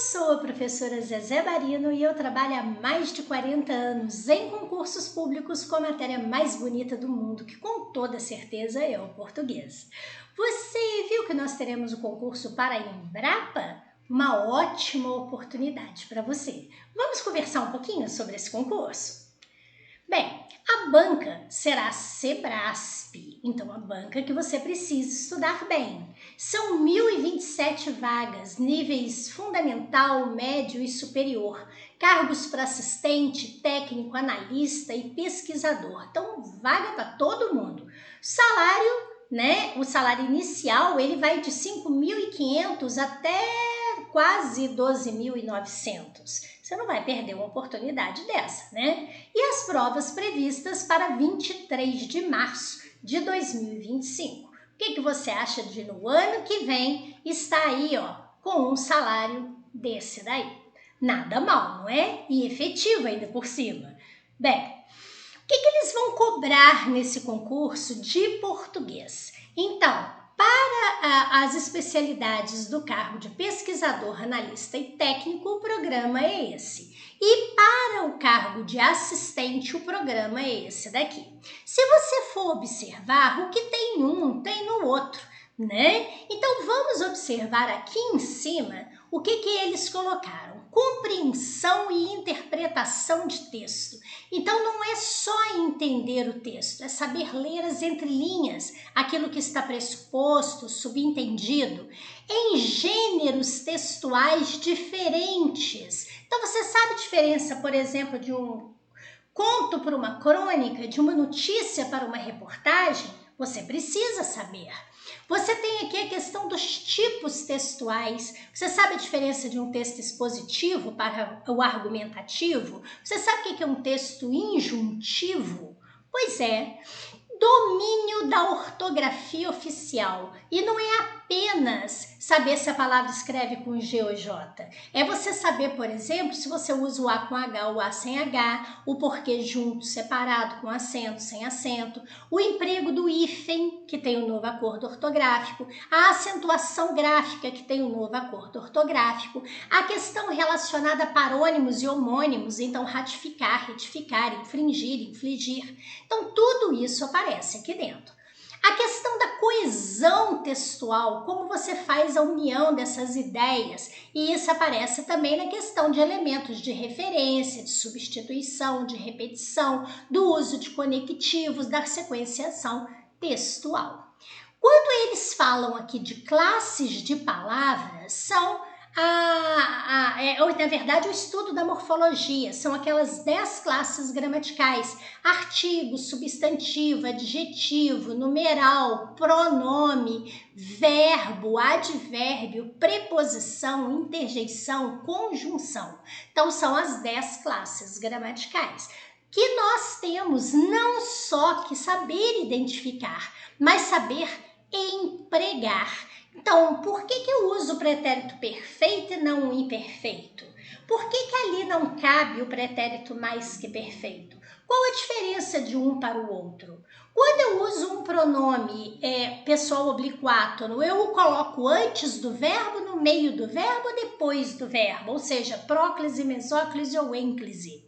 sou a professora Zezé Barino e eu trabalho há mais de 40 anos em concursos públicos com a matéria mais bonita do mundo, que com toda certeza é o português. Você viu que nós teremos o concurso para a Embrapa? Uma ótima oportunidade para você. Vamos conversar um pouquinho sobre esse concurso? Bem, a banca será a Sebrasp, então a banca que você precisa estudar bem. São 1.027 vagas, níveis fundamental, médio e superior, cargos para assistente, técnico, analista e pesquisador. Então, vaga para todo mundo. Salário, o salário inicial, ele vai de 5.500 até quase 12.900. Você não vai perder uma oportunidade dessa, né? E as provas previstas para 23 de março de 2025. O que você acha de no ano que vem estar aí, com um salário desse daí? Nada mal, não é? E efetivo ainda por cima. Bem, o que eles vão cobrar nesse concurso de português? Então, para as especialidades do cargo de pesquisador, analista e técnico, o programa é esse. E para o cargo de assistente, o programa é esse daqui. Se você for observar, o que tem um, tem no outro, né? Então, vamos observar aqui em cima o que eles colocaram. Compreensão e interpretação de texto. Então, não é só entender o texto, é saber ler as entrelinhas, aquilo que está pressuposto, subentendido, em gêneros textuais diferentes. Então, você sabe a diferença, por exemplo, de um conto para uma crônica, de uma notícia para uma reportagem? Você precisa saber. Você tem aqui a questão dos tipos textuais. Você sabe a diferença de um texto expositivo para o argumentativo? Você sabe o que é um texto injuntivo? Pois é, domínio da ortografia oficial. E não é apenas saber se a palavra escreve com G ou J. É você saber, por exemplo, se você usa o A com H ou o A sem H, o porquê junto, separado, com acento, sem acento, o emprego do hífen, que tem um novo acordo ortográfico, a acentuação gráfica, que tem um novo acordo ortográfico, a questão relacionada a parônimos e homônimos, então ratificar, retificar, infringir, infligir. Então, tudo isso aparece aqui dentro. A questão da coesão textual, como você faz a união dessas ideias, e isso aparece também na questão de elementos de referência, de substituição, de repetição, do uso de conectivos, da sequenciação textual. Quando eles falam aqui de classes de palavras, são na verdade, o estudo da morfologia, são aquelas 10 classes gramaticais: artigo, substantivo, adjetivo, numeral, pronome, verbo, advérbio, preposição, interjeição, conjunção. Então, são as 10 classes gramaticais que nós temos não só que saber identificar, mas saber empregar. Então, por que eu uso o pretérito perfeito e não o imperfeito? Por que ali não cabe o pretérito mais que perfeito? Qual a diferença de um para o outro? Quando eu uso um pronome pessoal oblíquo átono, eu o coloco antes do verbo, no meio do verbo ou depois do verbo? Ou seja, próclise, mesóclise ou ênclise.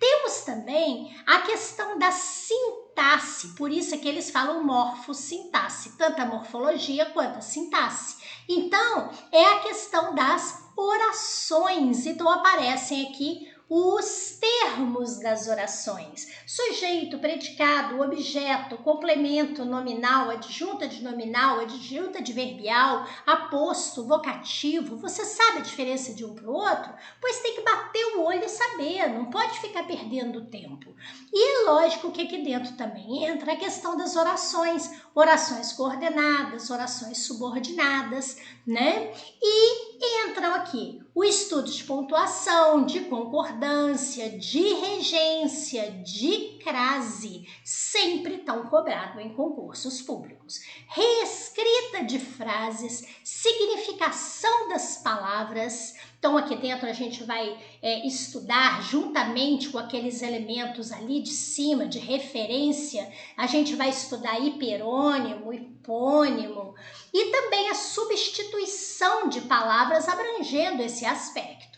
Temos também a questão da sintaxe, por isso é que eles falam morfossintaxe, tanto a morfologia quanto a sintaxe. Então, é a questão das orações, então aparecem aqui os termos das orações: sujeito, predicado, objeto, complemento nominal, adjunta de nominal, adjunta adverbial, aposto, vocativo. Você sabe a diferença de um para o outro? Pois tem que bater o olho e saber, não pode ficar perdendo tempo. E lógico que aqui dentro também entra a questão das orações, orações coordenadas, orações subordinadas, né? E entram aqui o estudo de pontuação, de concordância, de regência, de crase, sempre tão cobrado em concursos públicos. Reescrita de frases, significação das palavras. Então aqui dentro a gente vai estudar juntamente com aqueles elementos ali de cima, de referência, a gente vai estudar hiperônimo, hipônimo e também a substituição de palavras abrangendo esse aspecto.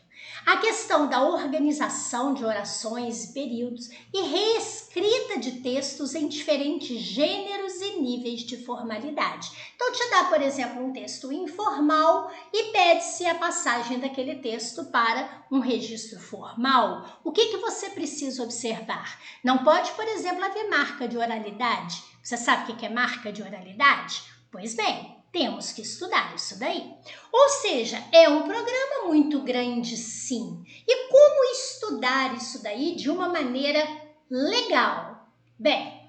A questão da organização de orações e períodos e reescrita de textos em diferentes gêneros e níveis de formalidade. Então, te dá, por exemplo, um texto informal e pede-se a passagem daquele texto para um registro formal. O que você precisa observar? Não pode, por exemplo, haver marca de oralidade. Você sabe o que é marca de oralidade? Pois bem, temos que estudar isso daí. Ou seja, é um programa muito grande, sim. E como estudar isso daí de uma maneira legal? Bem,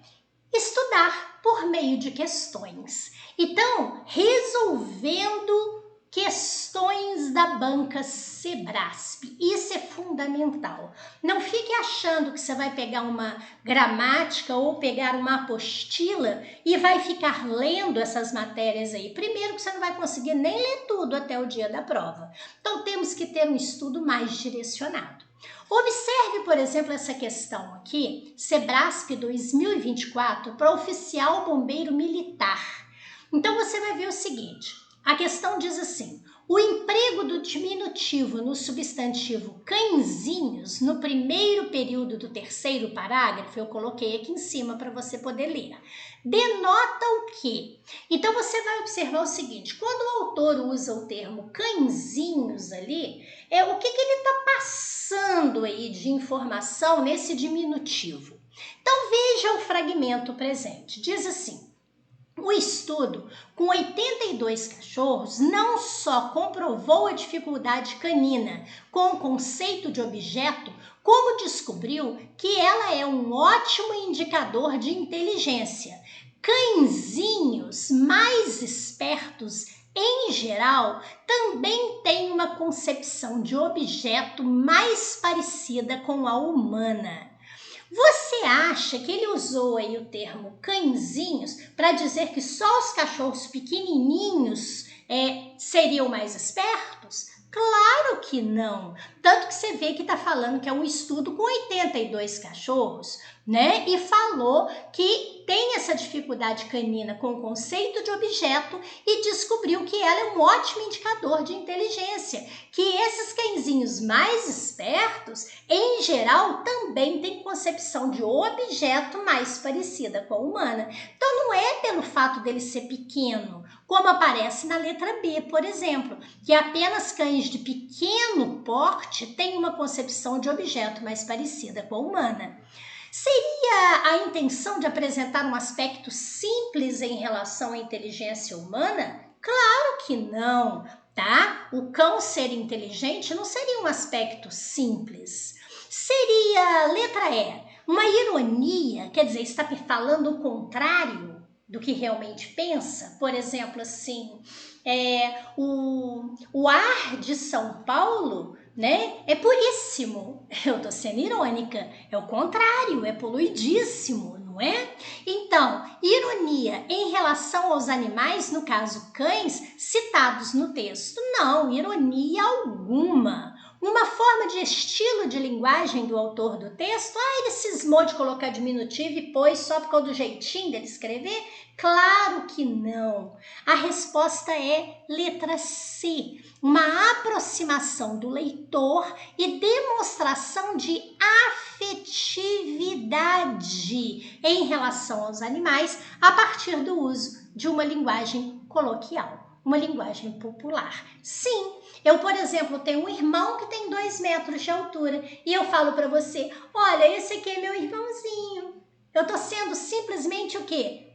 estudar por meio de questões. Então, resolvendo questões da banca Sebrasp. Isso é fundamental. Não fique achando que você vai pegar uma gramática ou pegar uma apostila e vai ficar lendo essas matérias aí. Primeiro que você não vai conseguir nem ler tudo até o dia da prova. Então, temos que ter um estudo mais direcionado. Observe, por exemplo, essa questão aqui, Sebrasp 2024 para oficial bombeiro militar. Então, você vai ver o seguinte, a questão diz assim, o emprego do diminutivo no substantivo cãezinhos no primeiro período do terceiro parágrafo, eu coloquei aqui em cima para você poder ler, denota o quê? Então, você vai observar o seguinte, quando o autor usa o termo cãezinhos ali, o que ele está passando aí de informação nesse diminutivo? Então, veja o fragmento presente, diz assim, o estudo com 82 cachorros não só comprovou a dificuldade canina com o conceito de objeto, como descobriu que ela é um ótimo indicador de inteligência. Cãezinhos mais espertos, em geral, também têm uma concepção de objeto mais parecida com a humana. Você acha que ele usou aí o termo cãezinhos para dizer que só os cachorros pequenininhos seriam mais espertos? Claro que não. Tanto que você vê que está falando que é um estudo com 82 cachorros, né? E falou que tem essa dificuldade canina com o conceito de objeto e descobriu que ela é um ótimo indicador de inteligência, que esses cãezinhos mais espertos, em geral, também têm concepção de objeto mais parecida com a humana. Então, não é pelo fato dele ser pequeno, como aparece na letra B, por exemplo, que apenas cães de pequeno porte têm uma concepção de objeto mais parecida com a humana. Seria a intenção de apresentar um aspecto simples em relação à inteligência humana? Claro que não, tá? O cão ser inteligente não seria um aspecto simples. Seria, letra E, uma ironia, quer dizer, está falando o contrário do que realmente pensa? Por exemplo, assim, o ar de São Paulo, né, é puríssimo. Eu tô sendo irônica, é o contrário, é poluidíssimo, não é? Então, ironia em relação aos animais, no caso cães, citados no texto. Não, ironia alguma. Uma forma de estilo de linguagem do autor do texto? Ele cismou de colocar diminutivo e pôs só por causa do jeitinho dele escrever? Claro que não. A resposta é letra C. Uma aproximação do leitor e demonstração de afetividade em relação aos animais a partir do uso de uma linguagem coloquial. Uma linguagem popular. Sim, eu, por exemplo, tenho um irmão que tem 2 metros de altura e eu falo para você, olha, esse aqui é meu irmãozinho. Eu tô sendo simplesmente o quê?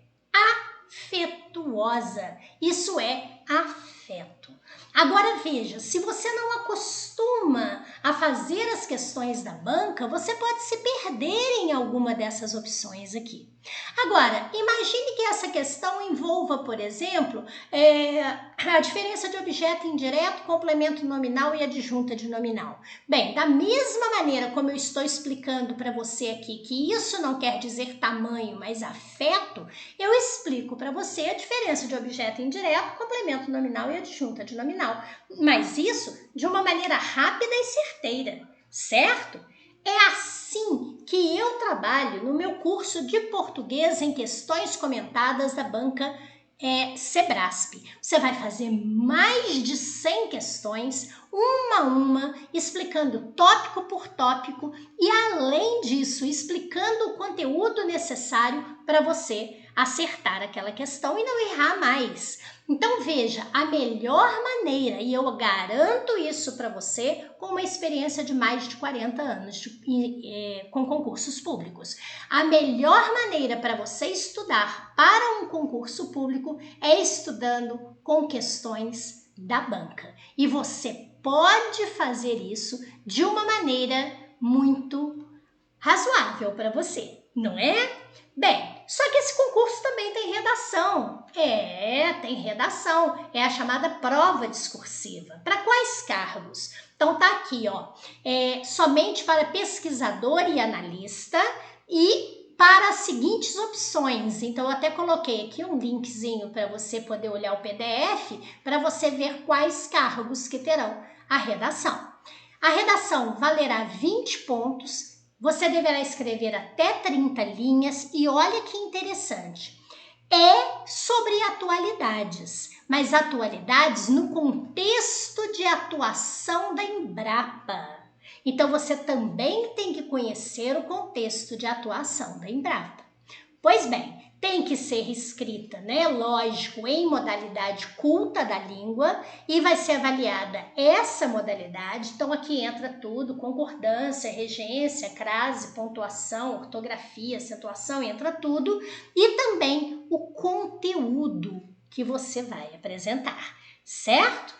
Afetuosa. Isso é afeto. Agora veja, se você não acostuma a fazer as questões da banca, você pode se perder em alguma dessas opções aqui. Agora, imagine que essa questão envolva, por exemplo, a diferença de objeto indireto, complemento nominal e adjunta de nominal. Bem, da mesma maneira como eu estou explicando para você aqui que isso não quer dizer tamanho, mas afeto, eu explico para você a diferença de objeto indireto, complemento nominal e adjunta de nominal. Mas isso de uma maneira rápida e certeira, certo? É assim que eu trabalho no meu curso de português em questões comentadas da banca Sebrasp. Você vai fazer mais de 100 questões, uma a uma, explicando tópico por tópico e, além disso, explicando o conteúdo necessário para você acertar aquela questão e não errar mais. Então veja, a melhor maneira, e eu garanto isso para você com uma experiência de mais de 40 anos com concursos públicos, a melhor maneira para você estudar para um concurso público é estudando com questões da banca. E você pode fazer isso de uma maneira muito razoável para você, não é? Bem, só que esse concurso também tem redação. Tem redação. É a chamada prova discursiva. Para quais cargos? Então tá aqui, ó. Somente para pesquisador e analista e para as seguintes opções. Então eu até coloquei aqui um linkzinho para você poder olhar o PDF para você ver quais cargos que terão a redação. A redação valerá 20 pontos. Você deverá escrever até 30 linhas e olha que interessante, é sobre atualidades, mas atualidades no contexto de atuação da Embrapa. Então você também tem que conhecer o contexto de atuação da Embrapa. Pois bem, tem que ser escrita, né? Lógico, em modalidade culta da língua e vai ser avaliada essa modalidade. Então aqui entra tudo, concordância, regência, crase, pontuação, ortografia, acentuação, entra tudo. E também o conteúdo que você vai apresentar, certo?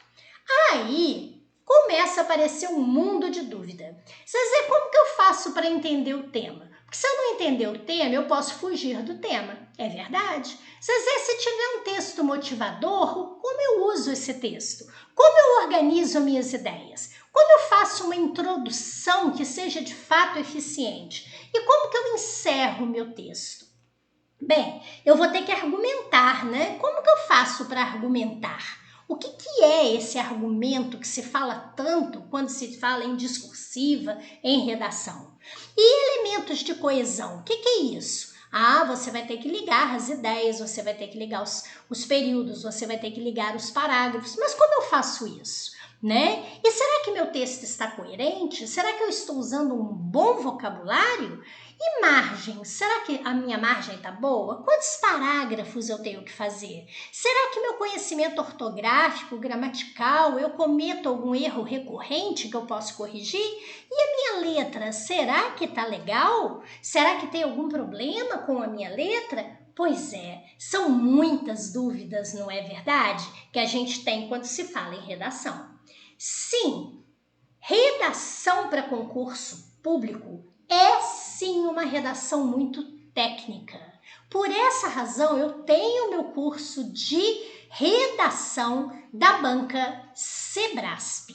Aí começa a aparecer um mundo de dúvida. Você vai dizer, como que eu faço para entender o tema? Porque se eu não entender o tema, eu posso fugir do tema. É verdade? Se tiver um texto motivador, como eu uso esse texto? Como eu organizo minhas ideias? Como eu faço uma introdução que seja de fato eficiente? E como que eu encerro o meu texto? Bem, eu vou ter que argumentar, né? Como que eu faço para argumentar? O que é esse argumento que se fala tanto quando se fala em discursiva, em redação? E elementos de coesão, o que é isso? Você vai ter que ligar as ideias, você vai ter que ligar os períodos, você vai ter que ligar os parágrafos. Mas como eu faço isso? Né? E será que meu texto está coerente? Será que eu estou usando um bom vocabulário? E margem? Será que a minha margem está boa? Quantos parágrafos eu tenho que fazer? Será que meu conhecimento ortográfico, gramatical, eu cometo algum erro recorrente que eu posso corrigir? E a minha letra, será que está legal? Será que tem algum problema com a minha letra? Pois é, são muitas dúvidas, não é verdade? Que a gente tem quando se fala em redação. Sim, redação para concurso público é sim uma redação muito técnica. Por essa razão, eu tenho meu curso de redação da banca Sebrasp.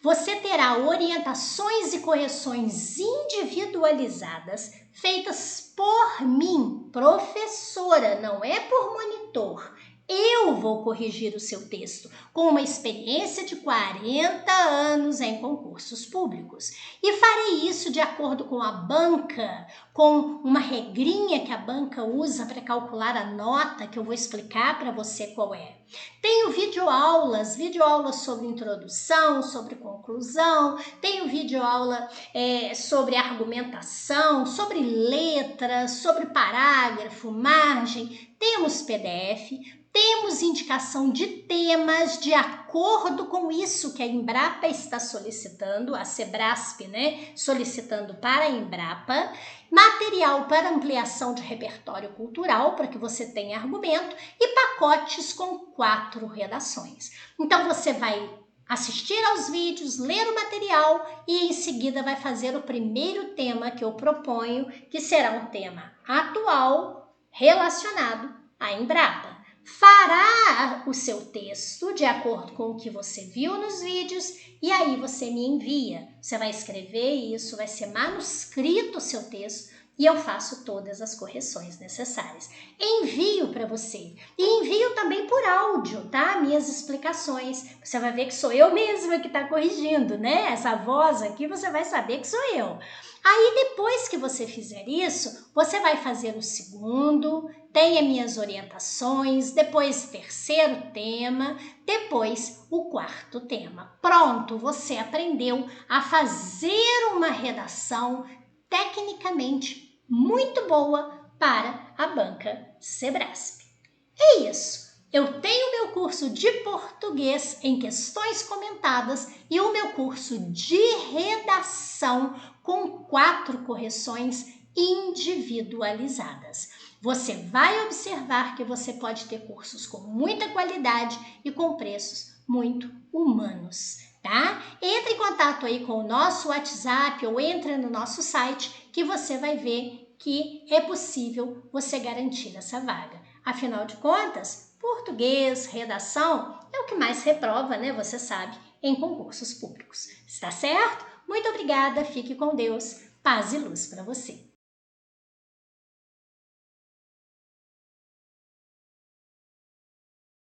Você terá orientações e correções individualizadas feitas por mim, professora, não é por monitor. Eu vou corrigir o seu texto com uma experiência de 40 anos em concursos públicos. E farei isso de acordo com a banca, com uma regrinha que a banca usa para calcular a nota, que eu vou explicar para você qual é. Tenho videoaulas sobre introdução, sobre conclusão, tenho videoaula sobre argumentação, sobre letra, sobre parágrafo, margem, temos PDF, temos indicação de temas de acordo acordo com isso que a Embrapa está solicitando, a Sebrasp, né, solicitando para a Embrapa, material para ampliação de repertório cultural, para que você tenha argumento, e pacotes com 4 redações. Então, você vai assistir aos vídeos, ler o material e em seguida vai fazer o primeiro tema que eu proponho, que será um tema atual relacionado à Embrapa. Fará o seu texto de acordo com o que você viu nos vídeos e aí você me envia. Você vai escrever isso, vai ser manuscrito o seu texto e eu faço todas as correções necessárias. Envio para você e envio também por áudio, tá? Minhas explicações. Você vai ver que sou eu mesma que está corrigindo, né? Essa voz aqui você vai saber que sou eu. Aí depois que você fizer isso, você vai fazer o segundo, tenha minhas orientações, depois o terceiro tema, depois o quarto tema. Pronto, você aprendeu a fazer uma redação tecnicamente muito boa para a banca Sebrasp. É isso. Eu tenho meu curso de português em questões comentadas e o meu curso de redação com 4 correções individualizadas. Você vai observar que você pode ter cursos com muita qualidade e com preços muito humanos, tá? Entre em contato aí com o nosso WhatsApp ou entre no nosso site que você vai ver que é possível você garantir essa vaga. Afinal de contas, português, redação é o que mais reprova, né? Você sabe, em concursos públicos. Está certo? Muito obrigada, fique com Deus. Paz e luz para você.